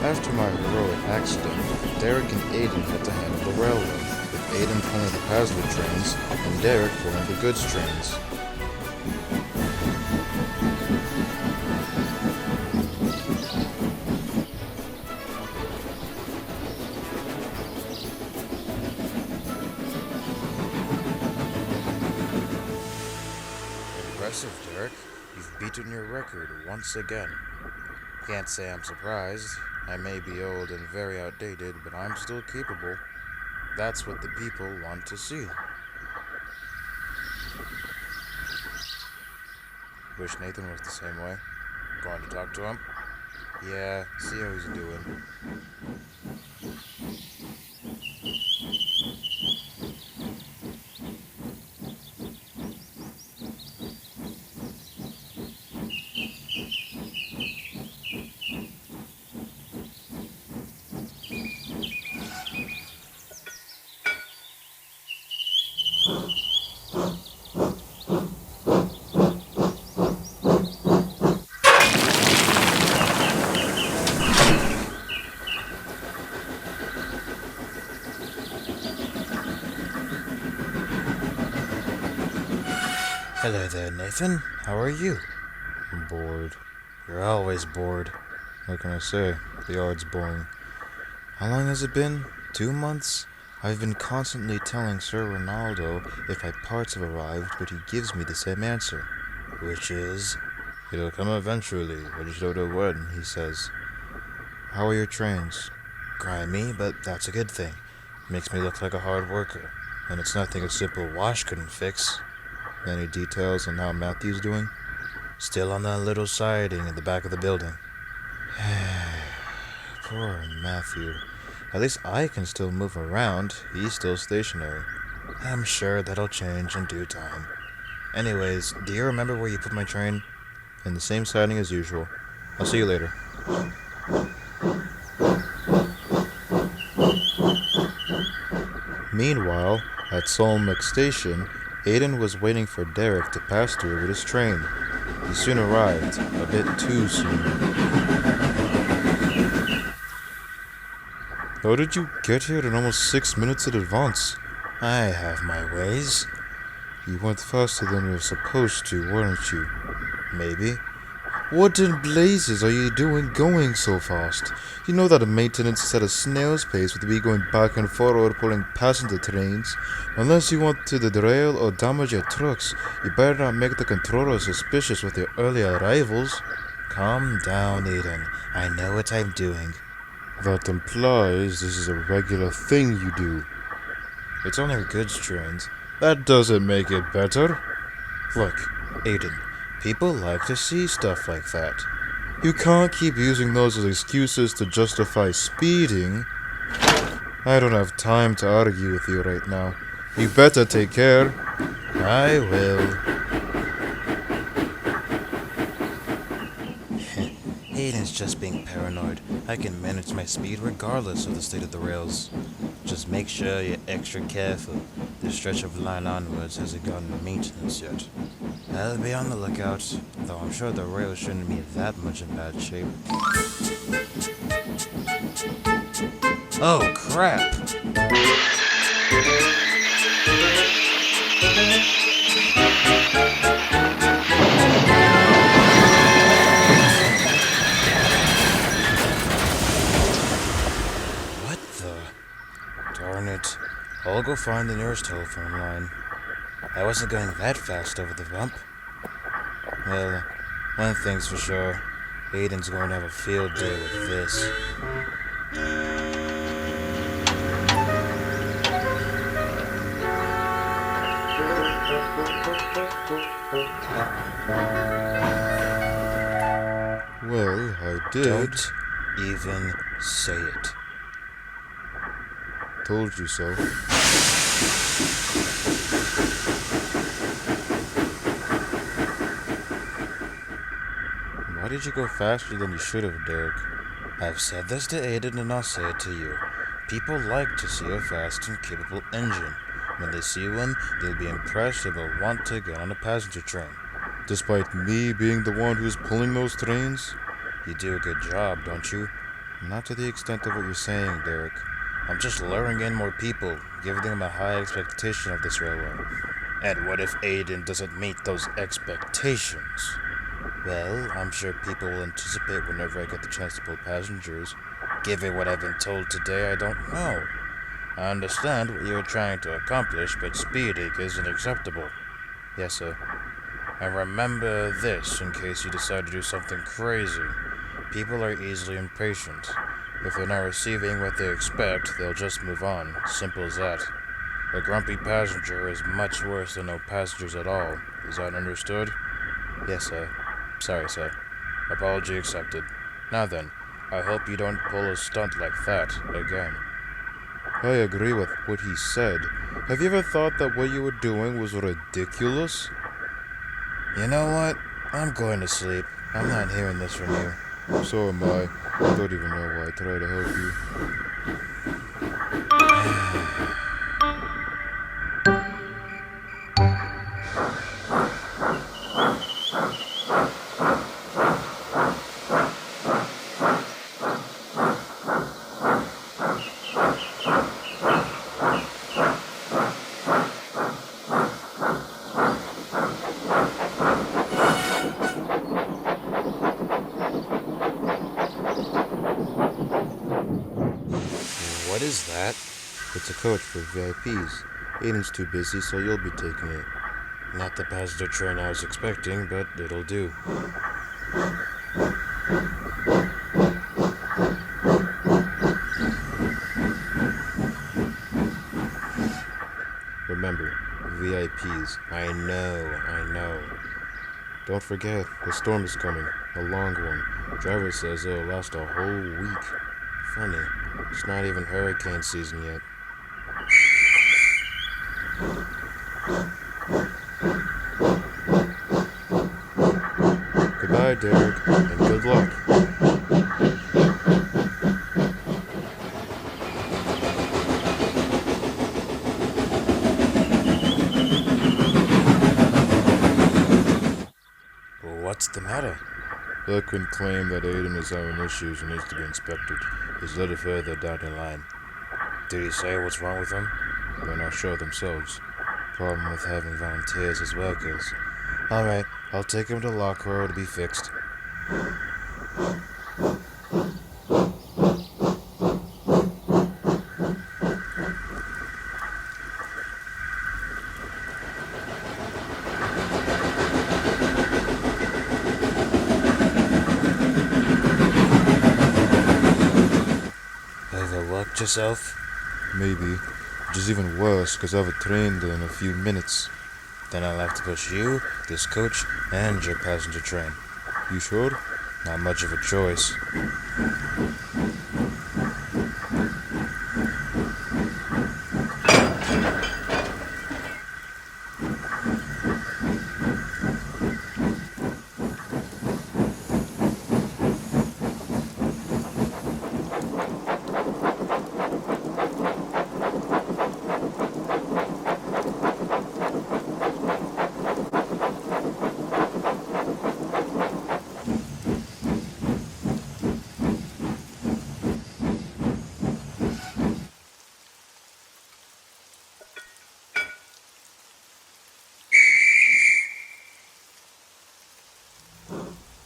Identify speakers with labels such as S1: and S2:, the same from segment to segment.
S1: After my heroic accident, Derek and Aiden had to handle the railroad, with Aiden pulling the passenger trains and Derek pulling the goods trains. Impressive, Derek. You've beaten your record once again. Can't say I'm surprised. I may be old and very outdated, but I'm still capable. That's what the people want to see. Wish Nathan was the same way. Going to talk to him? Yeah, see how he's doing. Hello there, Nathan. How are you? I'm bored. You're always bored. What can I say? The yard's boring. How long has it been? 2 months? I've been constantly telling Sir Ronaldo if my parts have arrived, but he gives me the same answer. Which is, it'll come eventually. I just don't know when, he says. How are your trains? Grimy, but that's a good thing. Makes me look like a hard worker. And it's nothing a simple wash couldn't fix. Any details on how Matthew's doing? Still on that little siding in the back of the building. Poor Matthew. At least I can still move around. He's still stationary. I'm sure that'll change in due time. Anyways, do you remember where you put my train? In the same siding as usual. I'll see you later. Meanwhile, at Solmick Station, Aiden was waiting for Derek to pass through with his train. He soon arrived, a bit too soon. How did you get here in almost 6 minutes in advance? I have my ways. You went faster than you were supposed to, weren't you? Maybe. What in blazes are you doing going so fast? You know that maintenance is at a snail's pace with me going back and forward pulling passenger trains. Unless you want to derail or damage your trucks, you better not make the controller suspicious with your early arrivals. Calm down, Aiden. I know what I'm doing. That implies this is a regular thing you do. It's only goods trains. That doesn't make it better. Look, Aiden. People like to see stuff like that. You can't keep using those as excuses to justify speeding. I don't have time to argue with you right now. You better take care. I will. Aiden's just being paranoid. I can manage my speed regardless of the state of the rails. Just make sure you're extra careful. This stretch of line onwards hasn't gotten maintenance yet. I'll be on the lookout, though I'm sure the rails shouldn't be that much in bad shape. Oh, crap! What the? Darn it. I'll go find the nearest telephone line. I wasn't going that fast over the bump. Well, one thing's for sure. Aiden's going to have a field day with this. Well, I did. Don't even say it. Told you so. Why did you go faster than you should have, Derek? I've said this to Aiden and I'll say it to you. People like to see a fast and capable engine. When they see one, they'll be impressed and they'll want to get on a passenger train. Despite me being the one who's pulling those trains? You do a good job, don't you? Not to the extent of what you're saying, Derek. I'm just luring in more people, giving them a high expectation of this railway. And what if Aiden doesn't meet those expectations? Well, I'm sure people will anticipate whenever I get the chance to pull passengers. Given what I've been told today, I don't know. I understand what you're trying to accomplish, but speeding isn't acceptable. Yes, sir. And remember this in case you decide to do something crazy. People are easily impatient. If they're not receiving what they expect, they'll just move on. Simple as that. A grumpy passenger is much worse than no passengers at all. Is that understood? Yes, sir. Sorry, sir. Apology accepted. Now then, I hope you don't pull a stunt like that again. I agree with what he said. Have you ever thought that what you were doing was ridiculous? You know what? I'm going to sleep. I'm not hearing this from you. So am I. I don't even know why I try to help you. What is that? It's a coach for VIPs. Aiden's too busy, so you'll be taking it. Not the passenger train I was expecting, but it'll do. Remember, VIPs. I know. Don't forget, the storm is coming. A long one. Driver says it'll last a whole week. Funny. It's not even hurricane season yet. Goodbye, Derek, and good luck. What's the matter? Eloquent claimed that Aiden is having issues and needs to be inspected. He's a little further down the line. Did he say what's wrong with him? They're not sure themselves. Problem with having volunteers as workers. Alright, I'll take him to the locker room to be fixed. Overworked yourself? Maybe. Which is even worse, because I have a train there in a few minutes. Then I'll have to push you, this coach, and your passenger train. You sure? Not much of a choice.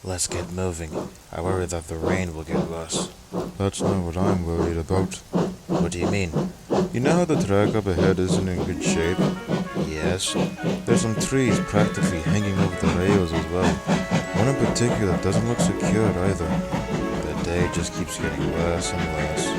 S1: Let's get moving. I worry that the rain will get worse. That's not what I'm worried about. What do you mean? You know how the track up ahead isn't in good shape? Yes. There's some trees practically hanging over the rails as well. One in particular doesn't look secure either. The day just keeps getting worse and worse.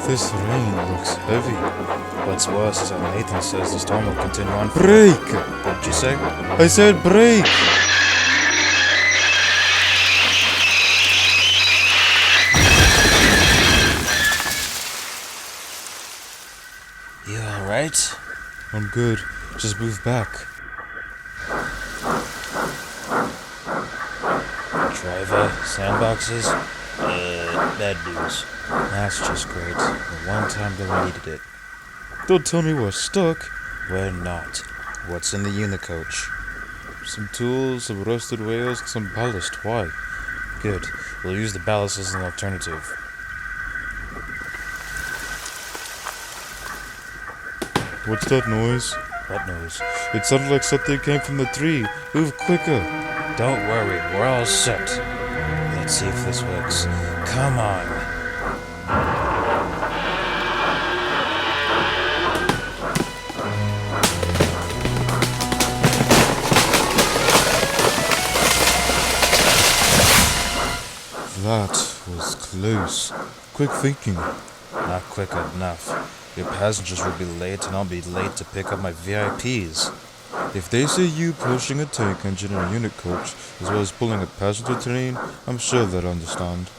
S1: This rain looks heavy. What's worse is that Nathan says the storm will continue on. Break! What did you say? I said break! You alright? I'm good. Just move back. Driver, sandboxes? Bad news. That's just great. The one time that we needed it. Don't tell me we're stuck. We're not. What's in the unicoach? Some tools, some rusted whales, and some ballast. Why? Good. We'll use the ballast as an alternative. What's that noise? What noise? It sounded like something came from the tree. Move quicker. Don't worry, we're all set. Let's see if this works. Come on. That was close. Quick thinking. Not quick enough. Your passengers will be late and I'll be late to pick up my VIPs. If they see you pushing a tank engine in a unit coach, as well as pulling a passenger train, I'm sure they'll understand.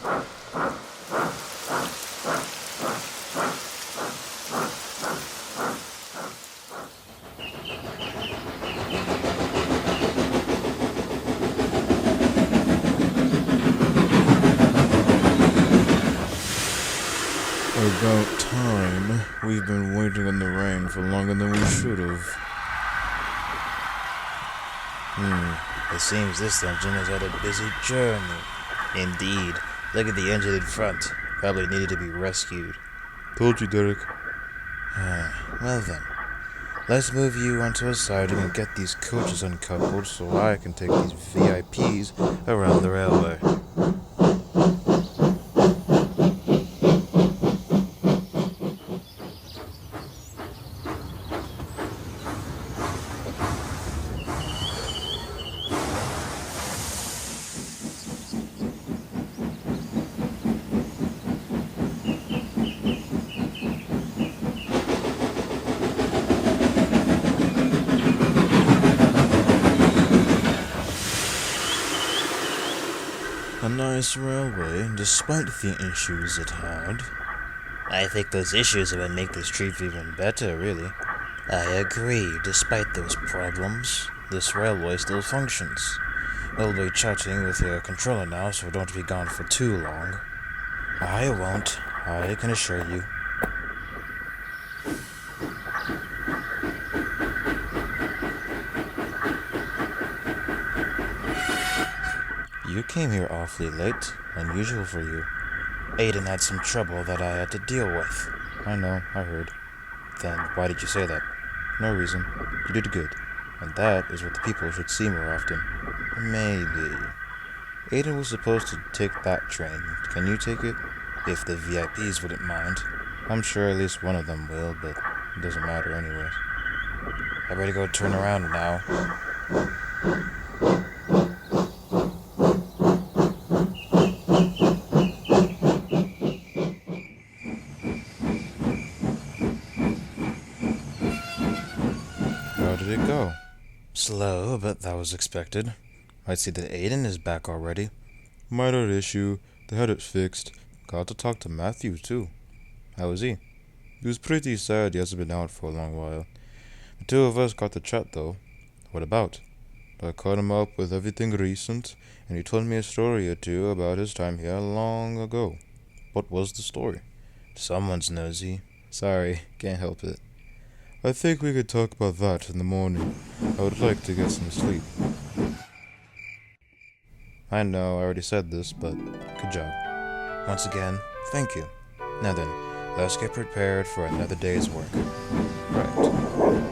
S1: About time. We've been waiting in the rain for longer than we should have. It seems this engine has had a busy journey. Indeed. Look at the engine in front. Probably needed to be rescued. Told you, Derek. Well then. Let's move you onto a siding and get these coaches uncoupled so I can take these VIPs around the railway. A nice railway, despite the issues it had. I think those issues are what make this trip even better, really. I agree, despite those problems, this railway still functions. We'll be chatting with your controller now, so don't be gone for too long. I won't, I can assure you. You came here awfully late. Unusual for you. Aiden had some trouble that I had to deal with. I know, I heard. Then why did you say that? No reason. You did good. And that is what the people should see more often. Maybe. Aiden was supposed to take that train. Can you take it? If the VIPs wouldn't mind. I'm sure at least one of them will, but it doesn't matter anyways. I better go turn around now. How did it go? Slow, but that was expected. I see that Aiden is back already. Minor issue. They had it fixed. Got to talk to Matthew, too. How was he? He was pretty sad he hasn't been out for a long while. The two of us got to chat, though. What about? I caught him up with everything recent, and he told me a story or two about his time here long ago. What was the story? Someone's nosy. Sorry, can't help it. I think we could talk about that in the morning. I would like to get some sleep. I know, I already said this, but good job. Once again, thank you. Now then, let's get prepared for another day's work. Right.